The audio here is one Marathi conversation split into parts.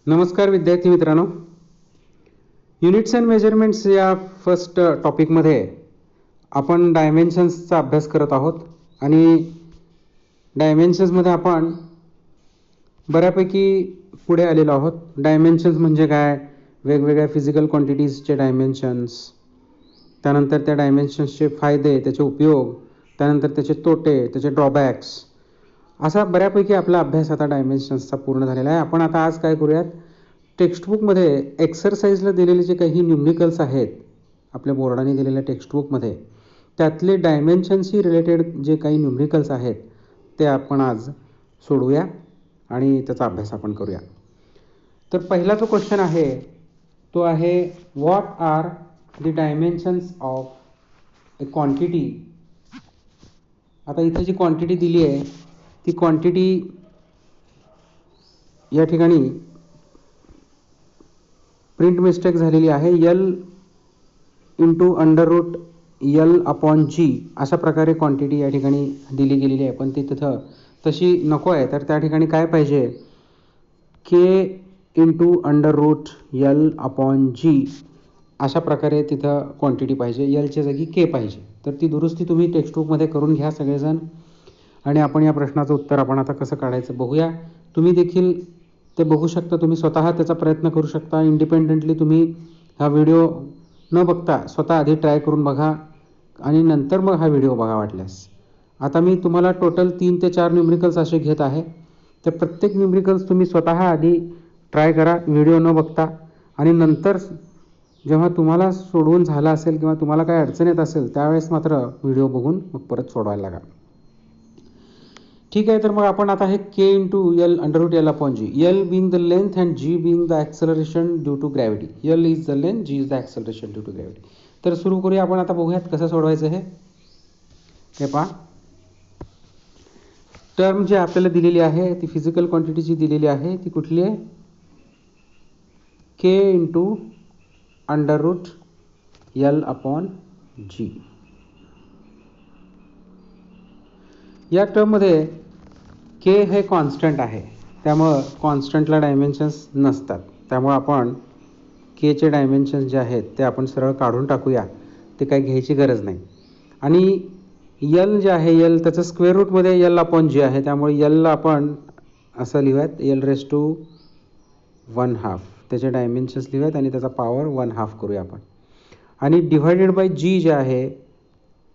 नमस्कार विद्यार्थी मित्रांनो, युनिट्स अँड मेजरमेंट्स या फर्स्ट टॉपिकमध्ये आपण डायमेन्शन्सचा अभ्यास करत आहोत. आणि डायमेन्शन्समध्ये आपण बऱ्यापैकी पुढे आलेलो आहोत. डायमेन्शन्स म्हणजे काय, वेगवेगळ्या फिजिकल क्वांटिटीजचे डायमेन्शन्स, त्यानंतर त्या डायमेन्शन्सचे फायदे, त्याचे उपयोग, त्यानंतर त्याचे तोटे, त्याचे ड्रॉबॅक्स, असा बऱ्यापैकी आपला अभ्यास आता डायमेन्शन्सचा पूर्ण झालेला आहे. आपण आता आज काय करूयात, टेक्स्टबुकमध्ये एक्सरसाइजला दिलेले जे काही न्यूमरिकल्स आहेत, आपल्या बोर्डाने दिलेल्या टेक्स्टबुकमध्ये, त्यातले डायमेन्शन्सशी रिलेटेड जे काही न्यूमरिकल्स आहेत ते आपण आज सोडवूया आणि त्याचा अभ्यास आपण करूया. तर पहिला जो क्वेश्चन आहे तो आहे, what are the dimensions of a quantity. आता इथे जी क्वांटिटी दिली आहे ती क्वांटिटी या ठिकाणी प्रिंट मिस्टेक झालेली आहे. L into under root L upon G अशा प्रकारे क्वांटिटी या ठिकाणी दिली गेलेली आहे, पण ती तिथं तशी नको आहे. तर त्या ठिकाणी काय पाहिजे, K into under root L upon G अशा प्रकारे तिथं क्वांटिटी पाहिजे. एलच्या जागी के पाहिजे. तर ती दुरुस्ती तुम्ही टेक्स्टबुकमध्ये करून घ्या सगळेजण, आणि आपण या प्रश्नाचं उत्तर आपण आता कसं काढायचं बघूया. तुम्ही देखील ते बघू शकता, तुम्ही स्वतः त्याचा प्रयत्न करू शकता. इंडिपेंडेंटली तुम्ही हा व्हिडिओ न बघता स्वतः आधी ट्राय करून बघा आणि नंतर मग हा व्हिडिओ बघा वाटल्यास. आता मी तुम्हाला टोटल 3 ते 4 न्यूमरिकल्स असे घेत आहे. तर प्रत्येक न्यूमरिकल्स तुम्ही स्वतः आधी ट्राय करा व्हिडिओ न बघता, आणि नंतर जेव्हा तुम्हाला सोडवून झालं असेल किंवा तुम्हाला काय अडचण येत असेल त्यावेळेस मात्र व्हिडिओ बघून मग परत सोडवायला लागा. ठीक आहे. तर मग आपण आता हे K into L under root L upon G, L being the length and G being the acceleration due to gravity. L is the length, G is the acceleration due to gravity. तर सुरू करूया आपण. आता बघूयात कसं सोडवायचं हे पहा. टर्म जी आपल्याला दिलेली आहे ती फिजिकल क्वांटिटी जी दिलेली आहे ती कुठली आहे, K into under root L upon G. या टर्ममध्ये के हे कॉन्स्टंट आहे, त्यामुळं कॉन्स्टंटला डायमेन्शन्स नसतात. त्यामुळं आपण केचे डायमेन्शन्स जे आहेत ते आपण सरळ काढून टाकूया, ते काही घ्यायची गरज नाही. आणि यल जे आहे, यल त्याचं स्क्वेअर रूटमध्ये एल अपॉन जी आहे, त्यामुळे यलला आपण असं लिहूयात, एल रेस टू 1/2 त्याचे डायमेन्शन्स लिहूयात आणि त्याचा पॉवर 1/2 करूया आपण. आणि डिव्हायडेड बाय जी जे आहे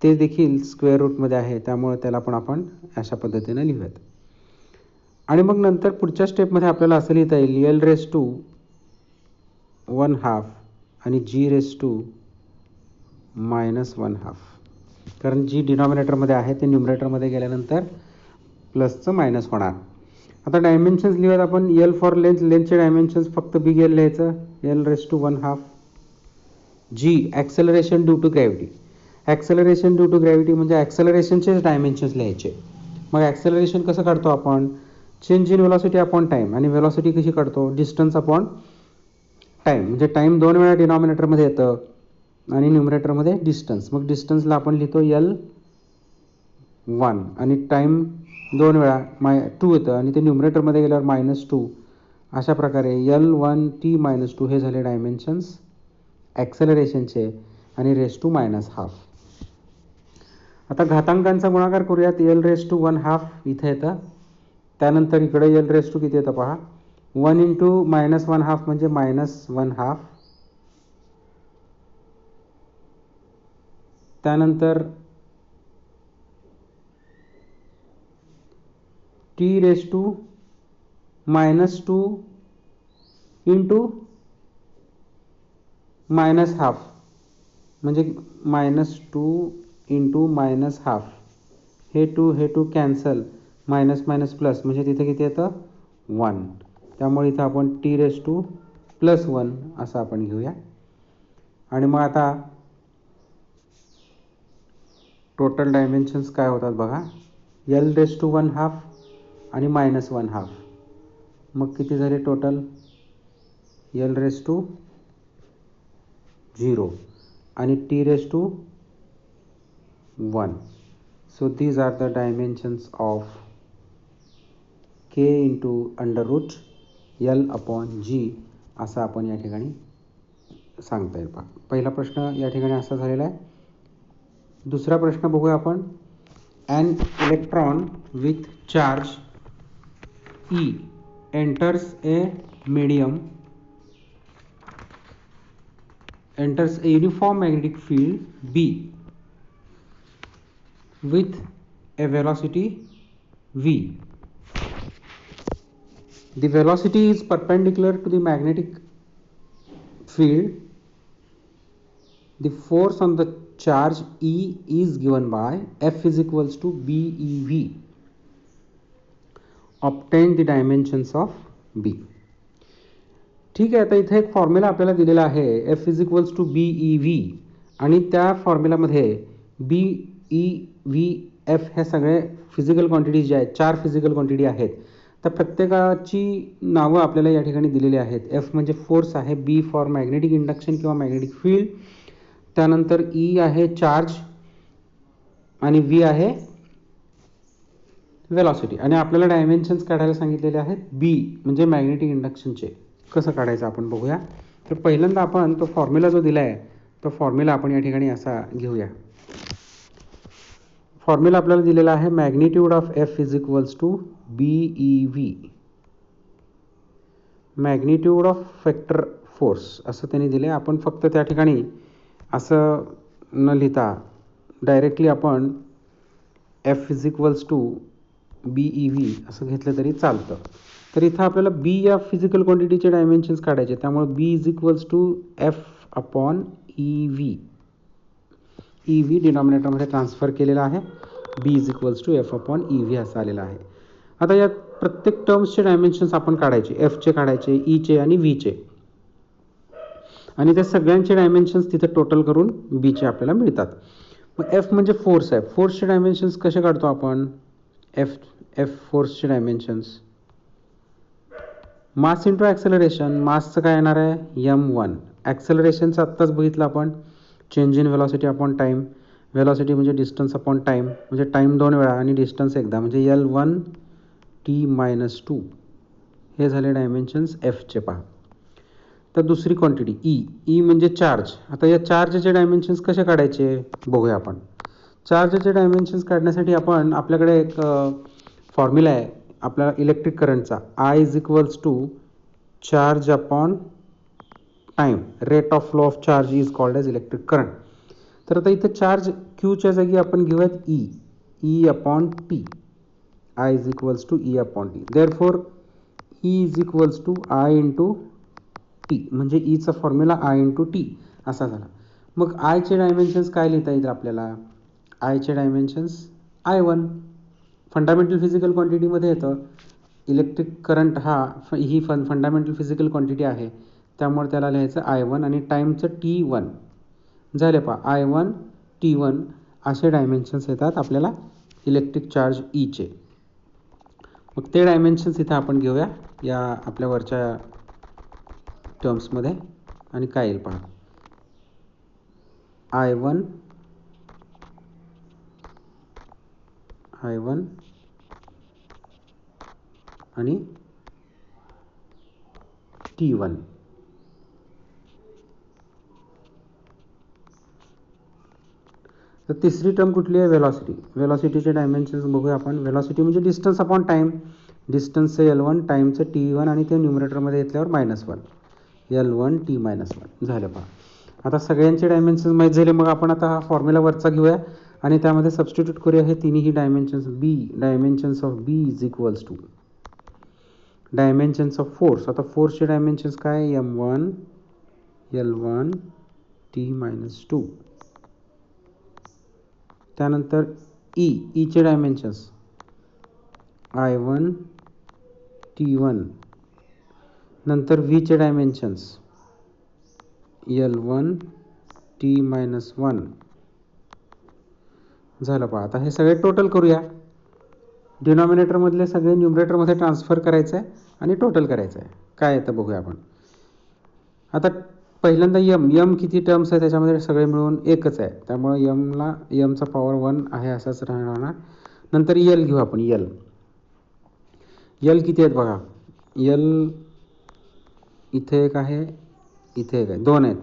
ते देखील स्क्वेअर रूटमध्ये आहे, त्यामुळे त्याला पण आपण अशा पद्धतीने लिहूयात. आणि मग नंतर पुढच्या स्टेपमध्ये आपल्याला असं लिहिता येईल, एल रेस टू 1/2 आणि जी रेस टू -1/2, कारण जी डिनॉमिनेटरमध्ये आहे ते न्यूमरेटरमध्ये गेल्यानंतर प्लसचं मायनस होणार. आता डायमेन्शन्स लिहूयात आपण. एल फॉर लेंथ, लेंथचे डायमेन्शन्स फक्त बिग एल लिहायचं, L raise to 1/2. G acceleration due to gravity, acceleration due to gravity म्हणजे ॲक्सेलरेशनचेच डायमेन्शन्स लिहायचे. मग ॲक्सेलरेशन कसं काढतो आपण, change in velocity upon time. आणि व्हेलॉसिटी कशी काढतो, डिस्टन्स अपॉन टाईम. म्हणजे टाईम 2 वेळा डिनॉमिनेटरमध्ये येतं आणि न्यूमरेटरमध्ये डिस्टन्स. मग डिस्टन्सला आपण लिहितो L1 आणि टाईम 2 वेळा 2 येतं आणि ते न्यूमरेटरमध्ये गेल्यावर -2. अशा प्रकारे L1t -2 हे झाले डायमेन्शन्स ॲक्सेलरेशनचे, आणि रेस टू -1/2. आता घातांकांचा गुणाकार करूयात. एल रेस टू 1/2 इथं येतं, त्यानंतर इकडे एल रेस टू किती येतं पहा, 1 इंटू -1/2 म्हणजे -1/2. त्यानंतर टी रेस टू -2 इंटू -1/2 म्हणजे -2 इंटू -1/2. हे 2 कॅन्सल, मायनस मायनस प्लस म्हणजे तिथे किती येतं 1. त्यामुळे इथं आपण टी रेस टू +1 असं आपण घेऊया. आणि मग आता टोटल डायमेन्शन्स काय होतात बघा, एल रेस टू 1/2 आणि -1/2. मग किती झाले टोटल, एल रेस टू 0 आणि T raise to 1. So these are the dimensions of k into under root L/G असं आपण या ठिकाणी सांगता येईल. पहा, पहिला प्रश्न या ठिकाणी असा झालेला आहे. दुसरा प्रश्न बघूया आपण. An electron with charge E enters a uniform magnetic field B with a velocity v. The velocity is perpendicular to the magnetic field. The force on the charge E is given by F is equals to BeV. Obtain the dimensions of B. ठीक आहे, आता इथे एक फॉर्म्युला आपल्याला दिलेला आहे F is equals to BeV आणि त्या फॉर्म्युलामध्ये BeVF हे सगळे फिजिकल क्वांटिटीज जे आहेत, 4 फिजिकल क्वांटिटी आहेत. तर प्रत्येकाची नावं आपल्याला या ठिकाणी दिलेली आहेत. F म्हणजे फोर्स आहे, B फॉर मॅग्नेटिक इंडक्शन किंवा मॅग्नेटिक फील्ड, त्यानंतर E आहे चार्ज आणि V आहे वेलॉसिटी. आणि आपल्याला डायमेन्शन्स काढायला सांगितलेले आहेत B म्हणजे मॅग्नेटिक इंडक्शनचे. कसं काढायचं आपण बघूया. तर पहिल्यांदा आपण तो फॉर्म्युला जो दिला आहे तो फॉर्म्युला आपण या ठिकाणी असा घेऊया. फॉर्म्युला आपल्याला दिलेला आहे magnitude of F is equals to BeV, magnitude of vector force असं त्यांनी दिले. आपण फक्त त्या ठिकाणी असं न लिहिता डायरेक्टली आपण F is equals to BeV असं घेतलं तरी चालतं. तर इथं आपल्याला B या फिजिकल क्वांटिटीचे डायमेन्शन्स काढायचे, त्यामुळे B is equals to F/EV. EV डिनॉमिनेटरमध्ये ट्रान्सफर केलेला आहे. B is equals to F/EV असं आलेलं आहे. आता या प्रत्येक टर्म्सचे डायमेन्शन्स आपण काढायचे, Fचे काढायचे, Eचे आणि Vचे, आणि त्या सगळ्यांचे डायमेन्शन्स तिथे टोटल करून Bचे आपल्याला मिळतात. मग F म्हणजे फोर्स आहे. फोर्सचे डायमेन्शन्स कसे काढतो आपण? F फोर्सचे डायमेन्शन्स मास इंटू ॲक्सेलरेशन. मासचं काय येणार आहे? m1. ॲक्सेलरेशनचं आत्ताच बघितलं आपण, change in velocity upon time. Velocity म्हणजे डिस्टन्स अपॉन टाईम, म्हणजे टाईम 2 वेळा आणि डिस्टन्स एकदा, म्हणजे L1t-2 हे झाले डायमेन्शन्स Fचे. पहा, तर दुसरी क्वांटिटी E म्हणजे चार्ज. आता या चार्जचे डायमेन्शन्स कसे काढायचे बघूया आपण. चार्जचे डायमेन्शन्स काढण्यासाठी आपण आपल्याकडे एक फॉर्म्युला आहे आपल्याला इलेक्ट्रिक करंटचा. I is equals to charge upon time. Rate of flow of charge is called as electric current. तर आता इथं चार्ज Qच्या जागी आपण घेऊयात E upon T. I is equals to E upon T. Therefore E is equals to I into T, म्हणजे Eचा फॉर्म्युला I इंटू T असा झाला. मग Iचे डायमेन्शन्स काय लिहिता येईल आपल्याला? Iचे डायमेन्शन्स I1 फंडामेंटल फिजिकल क्वांटिटीमध्ये येतं. इलेक्ट्रिक करंट ही फंडामेंटल फिजिकल क्वांटिटी आहे, त्यामुळे त्याला लिहायचं I1 आणि टाईमचं T1 झाले. पहा, I1 T1 असे डायमेन्शन्स येतात आपल्याला इलेक्ट्रिक चार्ज Eचे. मग ते डायमेन्शन्स इथं आपण घेऊया या आपल्या वरच्या टर्म्समध्ये, आणि काय येईल पहा. I1 आणि T1. तर तिसरी टर्म कुठली आहे? वेलॉसिटी. वेलॉसिटीचे डायमेन्शन्स बघूया आपण. वेलॉसिटी म्हणजे डिस्टन्स अपॉन टाईम. डिस्टन्सचं L1, टाईमचं T1 आणि ते न्यूमरेटरमध्ये घेतल्यावर -1, L1t-1 झालं. पहा, आता सगळ्यांचे डायमेन्शन्स माहीत झाले. मग आपण आता हा फॉर्म्युला वरचा घेऊया आणि त्यामध्ये सबस्टिट्यूट करूया हे तिन्ही dimensions. Dimensions of B is equals to dimensions of force. आता फोर्सचे डायमेन्शन्स काय? m1 L1t-2. त्यानंतर Eचे डायमेन्शन्स I1 T1. नंतर Vचे डायमेन्शन्स L1 T-1 झालं. पहा, आता हे सगळे टोटल करूया. डिनॉमिनेटरमधले सगळे न्यूमरेटरमध्ये ट्रान्सफर करायचं आहे आणि टोटल करायचं आहे. काय येतं बघूया आपण. आता पहिल्यांदा m किती टर्म्स आहे त्याच्यामध्ये सगळे मिळून एकच आहे, त्यामुळे mचा पॉवर 1 आहे असाच राहणार. नंतर L घेऊ आपण. L किती आहेत बघा. L इथे एक आहे, इथे एक आहे, दोन आहेत.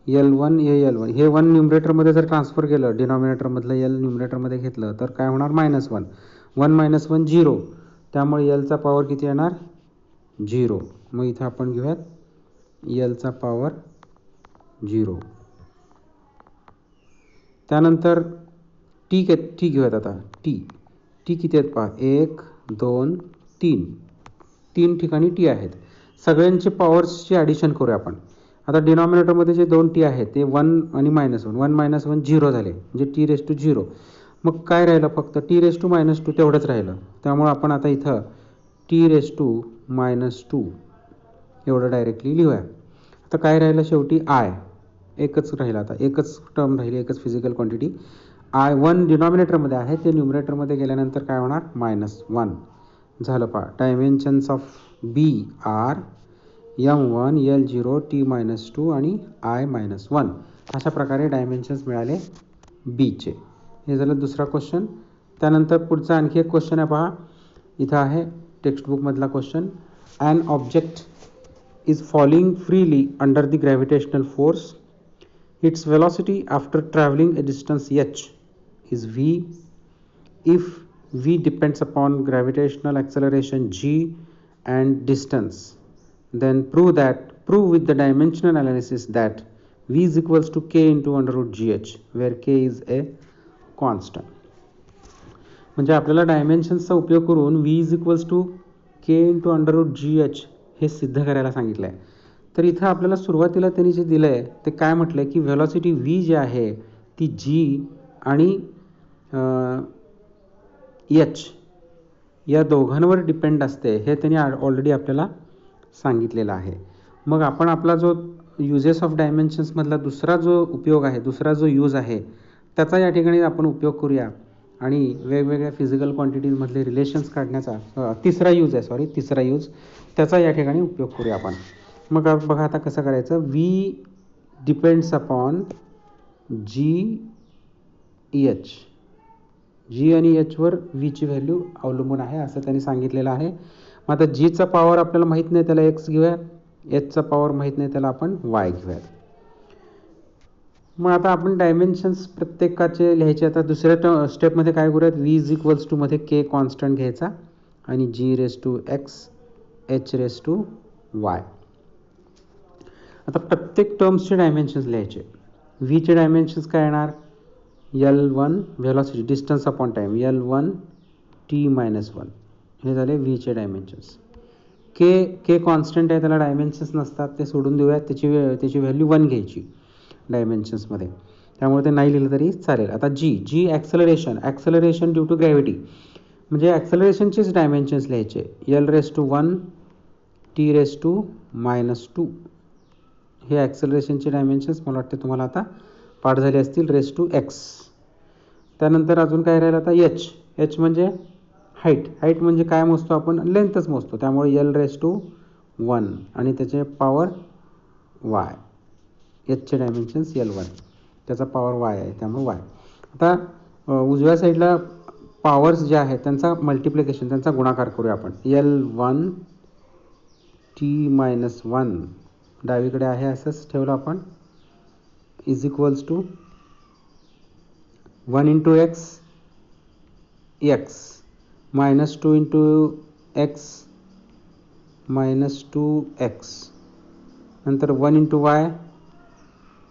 L1 L1 हे 1 न्यूमरेटरमध्ये जर ट्रान्सफर केलं, डिनॉमिनेटरमधलं L न्यूमरेटरमध्ये घेतलं तर काय होणार? -1. 1 - 1 0. त्यामुळे Lचा पॉवर किती येणार? 0. मग इथे आपण घेऊयात Lचा पॉवर 0. त्यानंतर टी घेऊयात आता. टी किती आहेत पहा? 1 2 3. 3 ठिकाणी टी आहेत. सगळ्यांचे पॉवर्सची ॲडिशन करूया आपण. आता डिनॉमिनेटरमध्ये जे 2 टी आहेत ते 1 आणि -1. 1 - 1 0 झाले, म्हणजे t⁻0. मग काय राहिलं? फक्त t⁻2 तेवढंच राहिलं. त्यामुळं आपण आता इथं t⁻2 एवढं डायरेक्टली लिहूया. आता काय राहिलं शेवटी? आय. एकच राहिलं, आता एकच टर्म राहिली, एकच फिजिकल क्वांटिटी. I1 डिनॉमिनेटरमध्ये आहे, ते न्यूमरेटरमध्ये गेल्यानंतर काय होणार? -1 झालं पहा. Dimensions of B R M1 L0 t-2 आणि I-1. अशा प्रकारे डायमेन्शन्स मिळाले बीचे. हे झालं दुसरा क्वेश्चन. त्यानंतर पुढचा आणखी एक क्वेश्चन आहे पहा. इथं आहे टेक्स्टबुकमधला question. An object is falling freely under the gravitational force. Its velocity after traveling a distance h is v. If v depends upon gravitational acceleration g and distance, then prove with the dimensional analysis that v is equals to k into under root gh, where k is a constant. म्हणजे आपल्याला डायमेन्शन्सचा उपयोग करून v is equals to k into under root gh हे सिद्ध करायला सांगितलं आहे. तर इथं आपल्याला सुरुवातीला त्यांनी जे दिलं आहे ते काय म्हटलं आहे की व्हेलॉसिटी v जी आहे ती g आणि h या दोघांवर डिपेंड असते, हे त्यांनी ऑलरेडी आपल्याला सांगितलेलं आहे. मग आपण आपला जो युजेस ऑफ डायमेन्शन्समधला दुसरा जो उपयोग आहे, दुसरा जो यूज आहे त्याचा या ठिकाणी आपण उपयोग करूया आणि वेगवेगळ्या फिजिकल क्वांटिटीजमधले रिलेशन्स काढण्याचा तिसरा यूज त्याचा या ठिकाणी उपयोग करूया आपण. मग बघा आता कसं करायचं. v डिपेंड्स अपॉन g आणि hवर v ची व्हॅल्यू अवलंबून आहे असं त्यांनी सांगितलेलं आहे. मग आता gचा पॉवर आपल्याला माहीत नाही, त्याला x घेऊया. hचा पॉवर माहीत नाही, त्याला आपण y घेऊयात. मग आता आपण डायमेन्शन्स प्रत्येकाचे लिहायचे. आता दुसऱ्या स्टेपमध्ये काय करूयात? v इज इक्वल्स टू मध्ये k कॉन्स्टंट घ्यायचा आणि g⁻x h⁻y. आता प्रत्येक टर्म्सचे डायमेन्शन्स लिहायचे. v चे डायमेन्शन्स काय येणार? L1 velocity distance upon time L1 t-1 हे झाले v चे डायमेन्शन्स. k कॉन्स्टंट आहे, त्याला डायमेन्शन्स नसतात, ते सोडून देऊयात. त्याची व्हॅल्यू 1 घ्यायची डायमेन्शन्समध्ये, त्यामुळे ते नाही लिहिलं तरी चालेल. आता g acceleration due to gravity, म्हणजे ॲक्सलरेशनचेच डायमेन्शन्स लिहायचे. L⁻1 t⁻2 हे ॲक्सलरेशनचे डायमेन्शन्स मला वाटते तुम्हाला आता पाठ झाले असतील. x. त्यानंतर अजून काय राहिलं आता? h म्हणजे हाईट म्हणजे काय मोजतो आपण? लेंथच मोजतो, त्यामुळे L⁻1 आणि त्याचे पॉवर y. hचे डायमेन्शन्स L1, त्याचा पॉवर y आहे, त्यामुळे y. आता उजव्या साईडला पॉवर्स जे आहेत त्यांचा मल्टिप्लिकेशन, त्यांचा गुणाकार करूया आपण. L1 t-1 डावीकडे आहे असंच ठेवलं आपण, is equals to 1 into x -2 into x -2x, नंतर 1 into y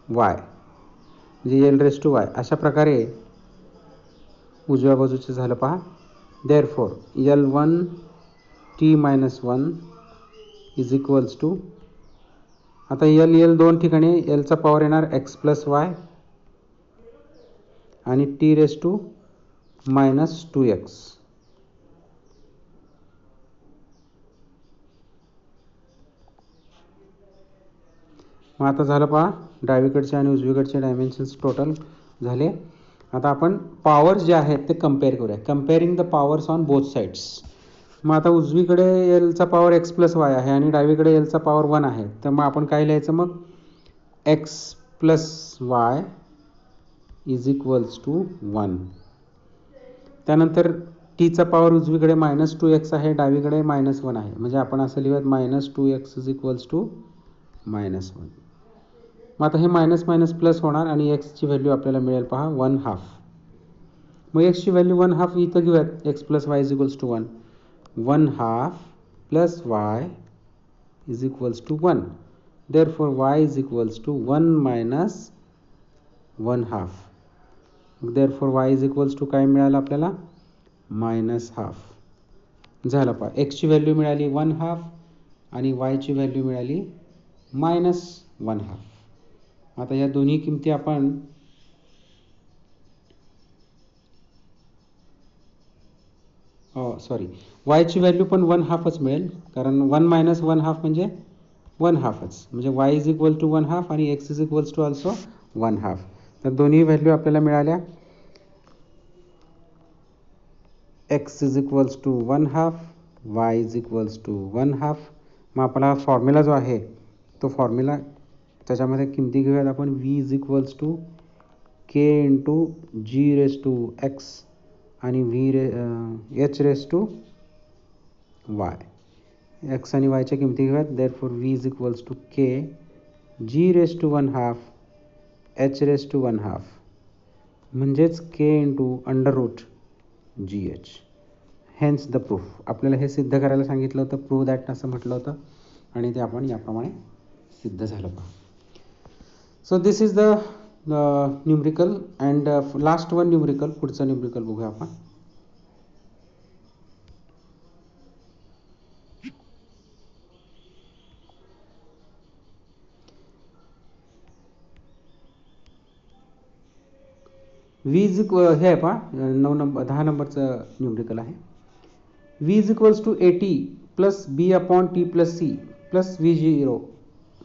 म्हणजे L⁻y. अशा प्रकारे उजव्या बाजूचे झालं पहा. Therefore L1 t-1 is equals to, आता L दोन ठिकाणी Lचा पॉवर येणार x+y आणि t⁻2x. मग आता झालं पहा डावीकडचे आणि उजवीकडचे डायमेन्शन्स टोटल झाले. आता आपण पॉवर्स जे आहेत ते कम्पेअर करूया. Comparing the powers on both sides. मग आता उजवीकडे Lचा पॉवर x+y आहे आणि डावीकडे Lचा पॉवर 1 आहे, तर मग आपण काय लिहायचं? मग x+y इज इक्वल्स टू 1. त्यानंतर टीचा पॉवर उजवीकडे -2x आहे, डावीकडे -1 आहे. म्हणजे आपण असं लिहूयात -2x इज इक्वल्स टू -1. मग आता हे मायनस मायनस प्लस होणार आणि एक्सची व्हॅल्यू आपल्याला मिळेल पहा 1/2. मग एक्सची व्हॅल्यू 1/2 इथं घेऊयात. X plus Y is equals to 1. 1/2 plus Y is equals to 1. Therefore Y is equals to 1 minus 1/2. Therefore Y is equals to काय मिळालं आपल्याला? -1/2 झालं पहा. एक्सची व्हॅल्यू मिळाली 1/2 आणि वायची व्हॅल्यू मिळाली -1/2. आता या दोन्ही किमती आपण वायची व्हॅल्यू पण 1/2च मिळेल, कारण 1 मायनस 1/2 म्हणजे 1/2च. म्हणजे वाय इज इक्वल टू 1/2 आणि X is equals to also 1/2. तर दोन्ही व्हॅल्यू आपल्याला मिळाल्या. X is equals to 1/2, Y is equals to 1/2. मग आपला फॉर्म्युला जो आहे तो फॉर्म्युला त्याच्यामध्ये किमती घेऊयात आपण. V is equals to K into G raise to X आणि H raise to Y. X आणि वायच्या किमती घेऊयात. Therefore V is equals to K G raise to 1/2 H raise to 1/2 म्हणजेच K into under root G H. Hence the proof. आपल्याला हे सिद्ध करायला सांगितलं होतं, प्रूव्ह दॅट असं म्हटलं होतं आणि ते आपण याप्रमाणे सिद्ध झालं पहा. So this is the numerical and last one numerical. पुढचं न्यूमरिकल बघूया आपण. व्ही इज हे आहे पहा 10 नंबरचं न्यूमरिकल आहे. V is equals to 80 plus B upon T plus C plus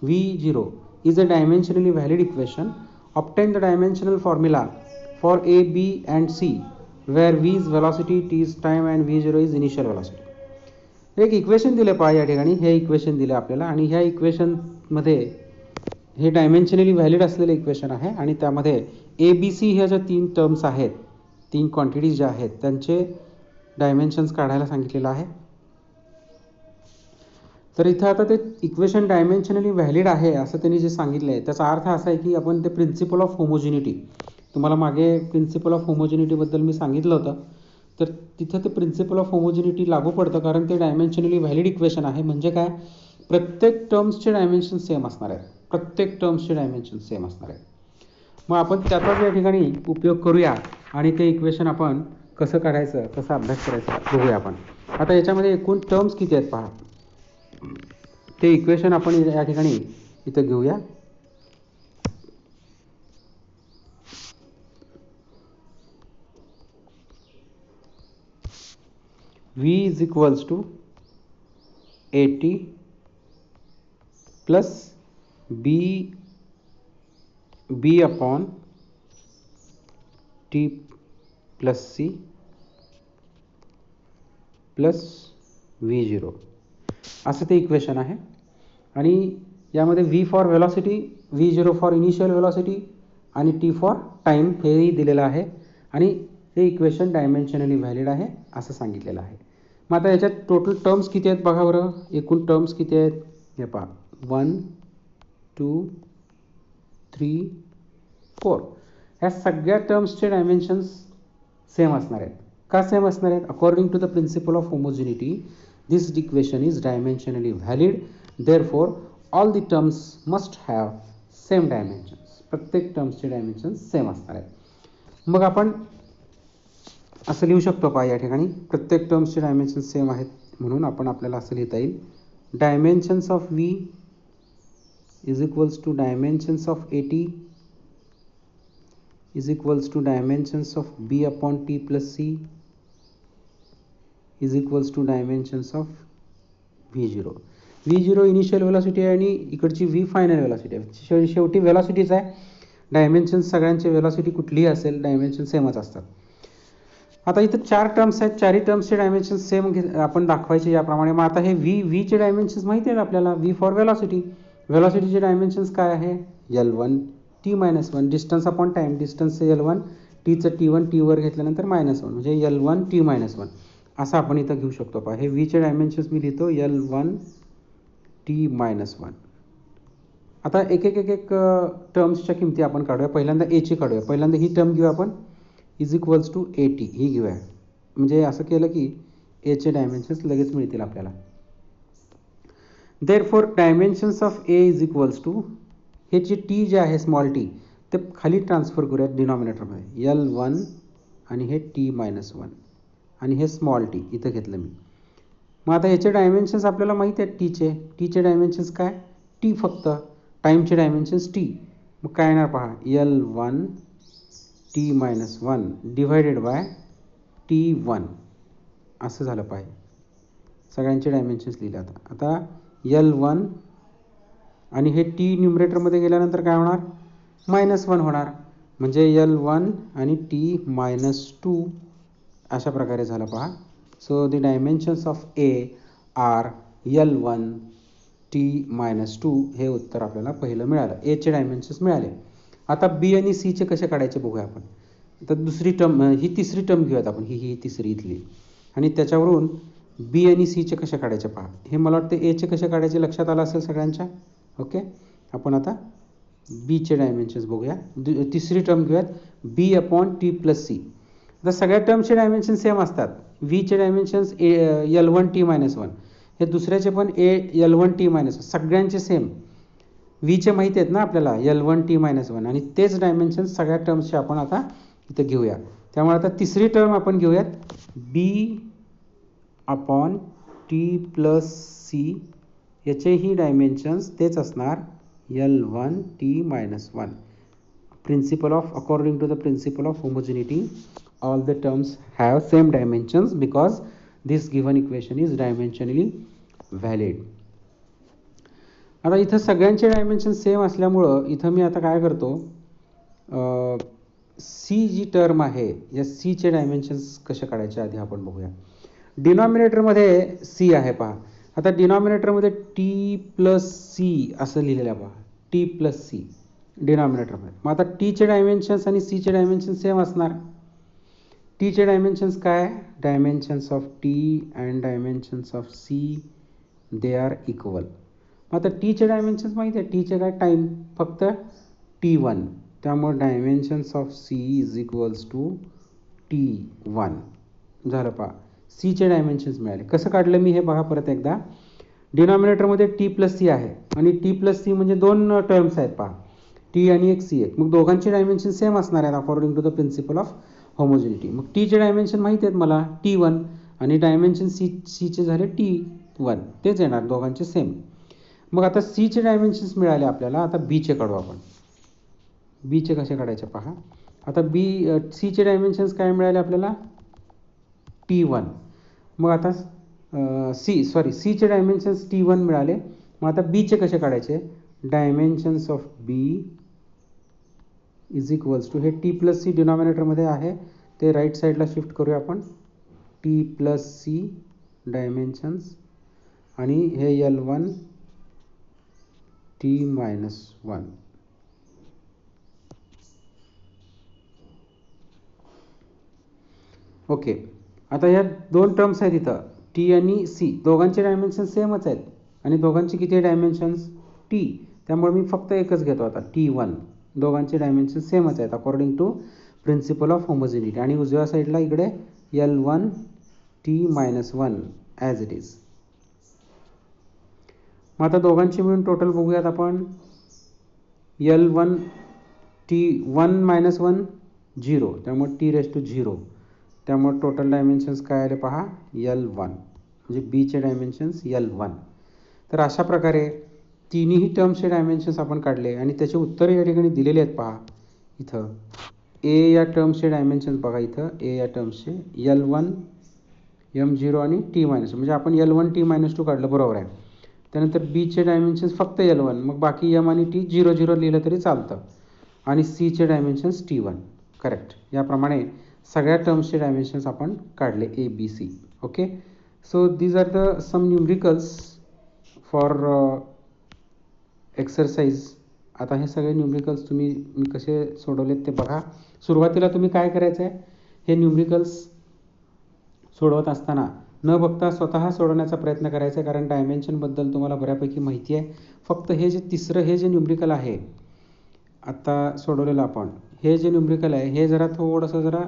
V0 is a dimensionally valid equation. Obtain the dimensional formula for A, B and C where V is velocity, T is time and V0 is initial velocity. एक इक्वेशन दिले पहा या ठिकाणी. हे इक्वेशन दिले आपल्याला आणि ह्या इक्वेशनमध्ये हे डायमेन्शनली व्हॅलिड असलेले इक्वेशन आहे आणि त्यामध्ये ए बी सी ह्या ज्या 3 टर्म्स आहेत, 3 क्वांटिटीज ज्या आहेत त्यांचे डायमेन्शन्स काढायला सांगितलेलं आहे. तर इथं आता ते इक्वेशन डायमेन्शनली व्हॅलिड आहे असं त्यांनी जे सांगितलं आहे त्याचा अर्थ असा आहे की आपण ते प्रिन्सिपल ऑफ होमोजिनिटी, तुम्हाला मागे प्रिन्सिपल ऑफ होमोजिनिटीबद्दल मी सांगितलं होतं, तर तिथं ते प्रिन्सिपल ऑफ होमोजिनिटी लागू पडतं कारण ते डायमेन्शनली व्हॅलिड इक्वेशन आहे. म्हणजे काय? प्रत्येक टर्म्सचे डायमेन्शन सेम असणार आहेत. प्रत्येक टर्म्सचे डायमेन्शन सेम असणार आहेत. मग आपण त्याचाच या ठिकाणी उपयोग करूया आणि ते इक्वेशन आपण कसं काढायचं, कसा अभ्यास करायचा बघूया आपण. आता याच्यामध्ये एकूण टर्म्स किती आहेत पहा. ते इक्वेशन आपण या ठिकाणी इथं घेऊया. V is equals to 80 plus B upon T plus C plus V0 असं ते इक्वेशन आहे. आणि यामध्ये V for velocity, V0 for initial velocity आणि T फॉर टाईम हेही दिलेलं आहे आणि हे इक्वेशन डायमेन्शनली व्हॅलिड आहे असं सांगितलेलं आहे. मग आता याच्यात टोटल टर्म्स किती आहेत बघा बरं. एकूण टर्म्स किती आहेत हे पहा. 1 2 3 4. ह्या सगळ्या टर्म्सचे डायमेन्शन्स सेम असणार आहेत. का सेम असणार आहेत? According to the principle of homogeneity this equation is dimensionally valid. Therefore all the terms must have same dimensions. प्रत्येक टर्म्सचे डायमेन्शन्स सेम असणार आहेत. मग आपण असं लिहू शकतो पहा या ठिकाणी प्रत्येक टर्म्सचे डायमेन्शन सेम आहेत म्हणून आपण आपल्याला असं लिहिता येईल. Dimensions of V is equals to dimensions of 80 is equals to dimensions of B upon T plus C is equals to dimensions of V0. V0 initial velocity आहे आणि इकडची V फायनल व्हेलॉसिटी आहे. शेवटी व्हेलॉसिटीच आहे. डायमेन्शन्स सगळ्यांचे व्हेलॉसिटी कुठलीही असेल डायमेन्शन सेमच असतात. आता इथं 4 टर्म्स आहेत. 4ही टर्म्सचे डायमेन्शन्स सेम आपण दाखवायचे याप्रमाणे. मग आता हे व्हीचे डायमेन्शन्स माहिती आहेत आपल्याला. V फॉर व्हेलॉसिटी, व्हेलॉसिटीचे डायमेन्शन्स काय आहे? L1 T-1 distance upon time, distance L1 टीचं T1 टी वर घेतल्यानंतर -1 म्हणजे L1 T -1 असं आपण इथं घेऊ शकतो पहा. हे Vचे डायमेन्शन्स मी लिहितो L1 T -1. आता एक एक एक एक टर्म्सच्या किमती आपण काढूया. पहिल्यांदा एची काढूया. पहिल्यांदा ही टर्म घेऊया आपण इज इक्वल्स टू AT ही घेऊया. म्हणजे असं केलं की एचे डायमेन्शन्स लगेच मिळतील आपल्याला. Therefore dimensions of A is equals to हे जे टी जे आहे स्मॉल टी ते खाली ट्रान्सफर करूयात डिनॉमिनेटरमध्ये. L1 आणि हे T -1 आणि हे स्मॉल टी इथं घेतलं मी. मग आता याचे डायमेन्शन्स आपल्याला माहिती आहेत टीचे डायमेन्शन्स काय टी, फक्त टाईमचे डायमेन्शन्स टी. मग काय येणार पहा L1 T -1 divided by T1 असं झालं पाहिजे. सगळ्यांचे डायमेन्शन्स लिहिले. आता L1 आणि हे टी न्यूमरेटरमध्ये गेल्यानंतर काय होणार -1 होणार. म्हणजे L1 आणि T -2 अशा प्रकारे झालं पहा. So the dimensions of A are L1 T -2 हे उत्तर आपल्याला पहिलं मिळालं. एचे डायमेन्शन्स मिळाले. आता बी आणि सीचे कसे काढायचे बघूया आपण. तर दुसरी टर्म ही तिसरी टर्म घेऊयात आपण ही तिसरी इथली आणि त्याच्यावरून बी आणि सीचे कसे काढायचे पहा. हे मला वाटतं एचे कसे काढायचे लक्षात आलं असेल सगळ्यांच्या. ओके, आपण आता बीचे डायमेन्शन्स बघूया. तिसरी टर्म घेऊयात B/T + C. तर सगळ्या टर्मचे डायमेन्शन सेम असतात. व्हीचे डायमेन्शन्स L1 T -1 हे दुसऱ्याचे पण L1 T -1 सगळ्यांचे सेम. व्हीचे माहिती आहेत ना आपल्याला L1 T -1 आणि तेच डायमेन्शन्स सगळ्या टर्म्सचे आपण आता इथं घेऊया. त्यामुळे आता तिसरी टर्म आपण घेऊयात B/T + C. याचेही डायमेन्शन्स तेच असणार L1 T -1. According to the principle of homogeneity, all the terms have same dimensions because this given equation is dimensionally valid. आता इथं सगळ्यांचे डायमेन्शन सेम असल्यामुळं इथं मी आता काय करतो सी जी टर्म आहे या सीचे डायमेन्शन्स कसे काढायचे आधी आपण बघूया. डिनॉमिनेटरमध्ये सी आहे पहा. आता डिनॉमिनेटरमध्ये T + C असं लिहिलेलं आहे पहा. T + C डिनॉमिनेटरमध्ये. मग आता टीचे डायमेन्शन्स आणि सीचे डायमेन्शन्स सेम असणार. टीचे डायमेन्शन्स काय dimensions of T and dimensions of C they are equal. मग आता टीचे डायमेन्शन्स माहिती आहे. टीचे काय टाईम फक्त T1. त्यामुळे dimensions of C is equals to T1 झालं पहा. सीचे डायमेन्शन्स मिळाले. कसं काढलं मी हे बघा परत एकदा. डिनॉमिनेटरमध्ये T + C आहे आणि T + C म्हणजे दोन टर्म्स आहेत पहा. टी आणि एक सी आहे. मग दोघांचे डायमेन्शन सेम असणार आहेत according to the principle of homogeneity. मग टीचे डायमेन्शन माहिती आहेत मला T1 आणि डायमेन्शन सीचे झाले T1 तेच येणार दोघांचे सेम. मग आता सीचे डायमेन्शन्स मिळाले आपल्याला. आता बीचे काढू आपण. बीचे कसे काढायचे पहा. आता सीचे डायमेन्शन्स काय मिळाले आपल्याला T1. मग आता सीचे डायमेन्शन्स T1 मिळाले. मग आता बीचे कसे काढायचे dimensions of B is equals to हे T + C डिनॉमिनेटरमध्ये आहे ते राईट साईडला शिफ्ट करूया आपण. T + C डायमेन्शन्स आणि हे L1 T -1. ओके, आता ह्या दोन टर्म्स आहेत इथं टी आणि सी दोघांचे डायमेन्शन्स सेमच आहेत आणि दोघांचे किती डायमेन्शन्स टी. त्यामुळे मी फक्त एकच घेतो आता T1. दोघांचे डायमेन्शन सेमच आहेत according to principle of homogeneity. आणि उजव्या साईडला इकडे L1 T -1 as it is. मग आता दोघांची मिळून टोटल बघूयात आपण. L1 T1 -1 0 त्यामुळे T⁻0. त्यामुळे टोटल डायमेन्शन्स काय आले पहा L1 म्हणजे बीचे डायमेन्शन्स L1. तर अशा प्रकारे तिन्ही टर्म्सचे डायमेन्शन्स आपण काढले आणि त्याचे उत्तर या ठिकाणी दिलेले आहेत पहा. इथं ए या टर्म्सचे डायमेन्शन्स बघा. इथं ए या टर्म्सचे L1 M0 आणि T - म्हणजे आपण L1 T -2 काढलं बरोबर आहे. त्यानंतर बीचे डायमेन्शन्स फक्त L1 मग बाकी M आणि T 0 लिहिलं तरी चालतं आणि सीचे डायमेन्शन्स T1 करेक्ट. याप्रमाणे सगळ्या टर्म्सचे डायमेन्शन्स आपण काढले ABC. Okay, so these are the some numericals for exercise आता हे सगळे न्यूमरिकल्स मी कसे सोडवलेत ते बघा. सुरुवातीला तुम्ही काय करायचं आहे, हे न्यूमरिकल्स सोडवत असताना न बघता स्वतः सोडवण्याचा प्रयत्न करायचा आहे, कारण डायमेन्शनबद्दल तुम्हाला बऱ्यापैकी माहिती आहे. फक्त हे जे तिसरं हे जे न्यूमरिकल आहे आता सोडवलेलं आपण, हे जे न्यूमरिकल आहे हे जरा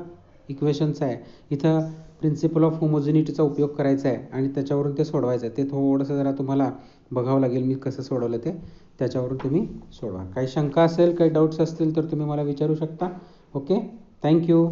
इक्वेशन्स आहे. इथं प्रिन्सिपल ऑफ होमोजिनिटीचा उपयोग करायचा आहे आणि त्याच्यावरून ते सोडवायचं आहे. ते थोडंसं जरा तुम्हाला बघावं लागेल मी कसं सोडवलं ते, त्याच्यावरून तुम्ही सोडवा. काही शंका असेल, काही डाऊट्स असतील तर तुम्ही मला विचारू शकता. Okay, thank you.